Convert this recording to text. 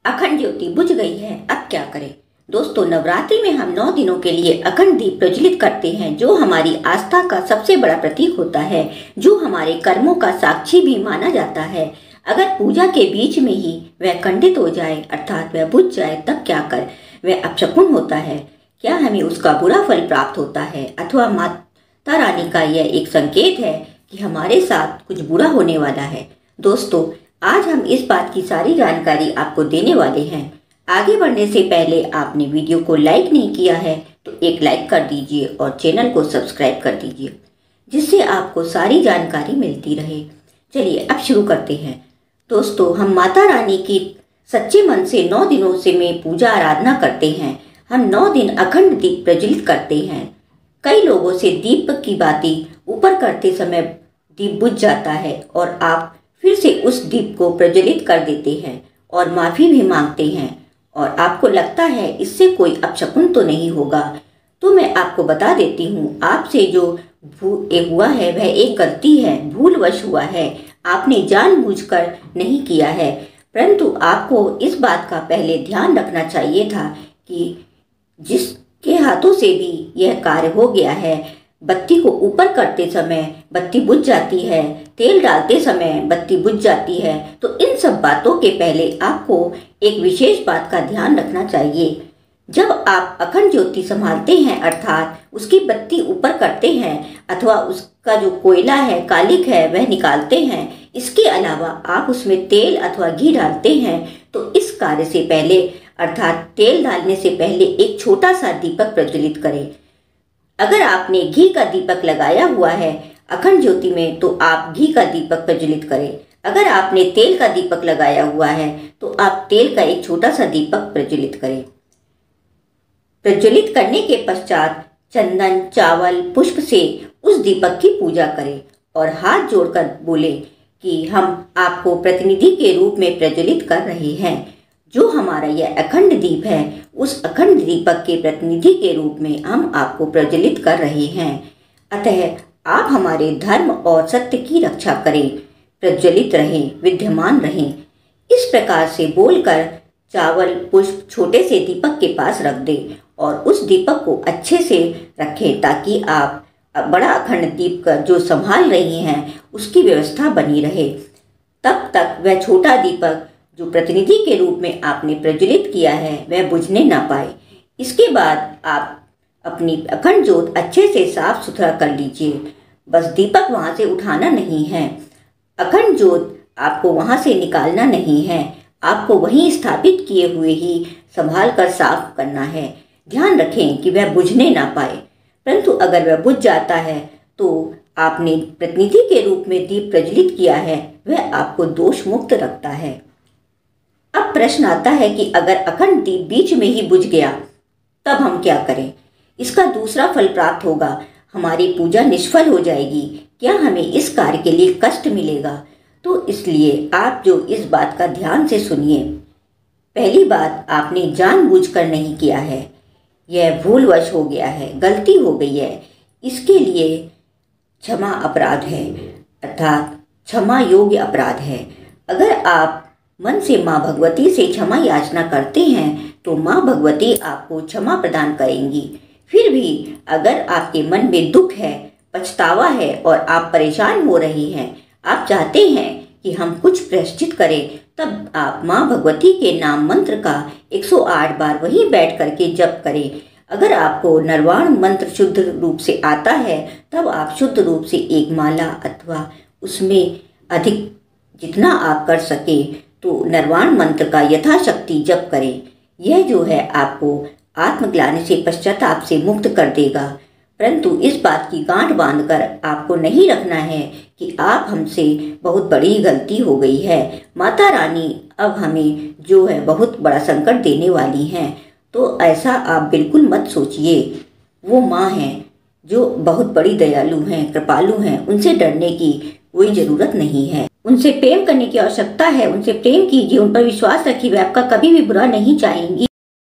अखंड ज्योति बुझ गई है, अब क्या करें। दोस्तों, नवरात्रि में हम 9 दिनों के लिए अखंड दीप प्रज्वलित करते हैं, जो हमारी आस्था का सबसे बड़ा प्रतीक होता है, जो हमारे कर्मों का साक्षी भी माना जाता है। अगर पूजा के बीच में ही वह खंडित हो जाए, अर्थात वह बुझ जाए, तब क्या कर वह अपशकुन होता है। क्या हमें उसका बुरा फल प्राप्त होता है, अथवा माता रानी का यह एक संकेत है कि हमारे साथ कुछ बुरा होने वाला है। दोस्तों, आज हम इस बात की सारी जानकारी आपको देने वाले हैं। आगे बढ़ने से पहले आपने वीडियो को लाइक नहीं किया है तो एक लाइक कर दीजिए और चैनल को सब्सक्राइब कर दीजिए, जिससे आपको सारी जानकारी मिलती रहे। चलिए अब शुरू करते हैं। दोस्तों, हम माता रानी की सच्चे मन से 9 दिनों से में पूजा आराधना करते हैं। हम 9 दिन अखंड दीप प्रज्वलित करते हैं। कई लोगों से दीप की बाती ऊपर करते समय दीप बुझ जाता है और आप फिर से उस दीप को प्रज्वलित कर देते हैं और माफ़ी भी मांगते हैं, और आपको लगता है इससे कोई अपशकुन तो नहीं होगा। तो मैं आपको बता देती हूँ, आपसे जो हुआ है वह एक गलती है, भूलवश हुआ है। आपने जानबूझकर नहीं किया है, परंतु आपको इस बात का पहले ध्यान रखना चाहिए था कि जिसके हाथों से भी यह कार्य हो गया है, बत्ती को ऊपर करते समय बत्ती बुझ जाती है, तेल डालते समय बत्ती बुझ जाती है, तो इन सब बातों के पहले आपको एक विशेष बात का ध्यान रखना चाहिए। जब आप अखंड ज्योति संभालते हैं, अर्थात उसकी बत्ती ऊपर करते हैं अथवा उसका जो कोयला है, कालिक है, वह निकालते हैं, इसके अलावा आप उसमें तेल अथवा घी डालते हैं, तो इस कार्य से पहले अर्थात तेल डालने से पहले एक छोटा सा दीपक प्रज्वलित करें। अगर आपने घी का दीपक लगाया हुआ है अखंड ज्योति में, तो आप घी का दीपक प्रज्वलित करें। अगर आपने तेल का दीपक लगाया हुआ है तो आप तेल का एक छोटा सा दीपक प्रज्वलित करें। प्रज्वलित करने के पश्चात चंदन, चावल, पुष्प से उस दीपक की पूजा करें और हाथ जोड़कर बोले कि हम आपको प्रतिनिधि के रूप में प्रज्वलित कर रहे हैं। जो हमारा यह अखंड दीप है, उस अखंड दीपक के प्रतिनिधि के रूप में हम आपको प्रज्वलित कर रहे हैं। अतः आप हमारे धर्म और सत्य की रक्षा करें, प्रज्वलित रहें, विद्यमान रहें। इस प्रकार से बोलकर चावल, पुष्प छोटे से दीपक के पास रख दें और उस दीपक को अच्छे से रखें, ताकि आप बड़ा अखंड दीप का जो संभाल रही हैं उसकी व्यवस्था बनी रहे। तब तक वह छोटा दीपक जो प्रतिनिधि के रूप में आपने प्रज्वलित किया है वह बुझने ना पाए। इसके बाद आप अपनी अखंड ज्योत अच्छे से साफ सुथरा कर लीजिए। बस दीपक वहाँ से उठाना नहीं है, अखंड ज्योत आपको वहाँ से निकालना नहीं है, आपको वहीं स्थापित किए हुए ही संभाल कर साफ करना है। ध्यान रखें कि वह बुझने ना पाए, परंतु अगर वह बुझ जाता है तो आपने प्रतिनिधि के रूप में दीप प्रज्वलित किया है, वह आपको दोष मुक्त रखता है। अब प्रश्न आता है कि अगर अखंड दीप बीच में ही बुझ गया तब हम क्या करें। इसका दूसरा फल प्राप्त होगा, हमारी पूजा निष्फल हो जाएगी। क्या हमें इस कार्य के लिए कष्ट मिलेगा? तो इसलिए आप जो इस बात का ध्यान से सुनिए। पहली बात, आपने जानबूझकर नहीं किया है, यह भूलवश हो गया है, गलती हो गई है। इसके लिए क्षमा अपराध है, अर्थात क्षमा योग्य अपराध है। अगर आप मन से माँ भगवती से क्षमा याचना करते हैं तो माँ भगवती आपको क्षमा प्रदान करेंगी। फिर भी अगर आपके मन में दुख है, पछतावा है और आप परेशान हो रही हैं, आप चाहते हैं कि हम कुछ प्रायश्चित करें, तब आप माँ भगवती के नाम मंत्र का 108 बार वहीं बैठ करके जप करें। अगर आपको नरवाण मंत्र शुद्ध रूप से आता है, तब आप शुद्ध रूप से एक माला अथवा उसमें अधिक जितना आप कर सके तो नरवाण मंत्र का यथाशक्ति जप करें। यह जो है आपको आत्मग्लानि से, पश्चाताप से मुक्त कर देगा। परंतु इस बात की गांठ बांधकर आपको नहीं रखना है कि आप हमसे बहुत बड़ी गलती हो गई है, माता रानी अब हमें जो है बहुत बड़ा संकट देने वाली हैं। तो ऐसा आप बिल्कुल मत सोचिए। वो माँ हैं जो बहुत बड़ी दयालु हैं, कृपालु हैं, उनसे डरने की कोई ज़रूरत नहीं है। उनसे प्रेम करने की आवश्यकता है। उनसे प्रेम कीजिए, उन पर विश्वास रखिए, वे आपका कभी भी बुरा नहीं चाहेंगी।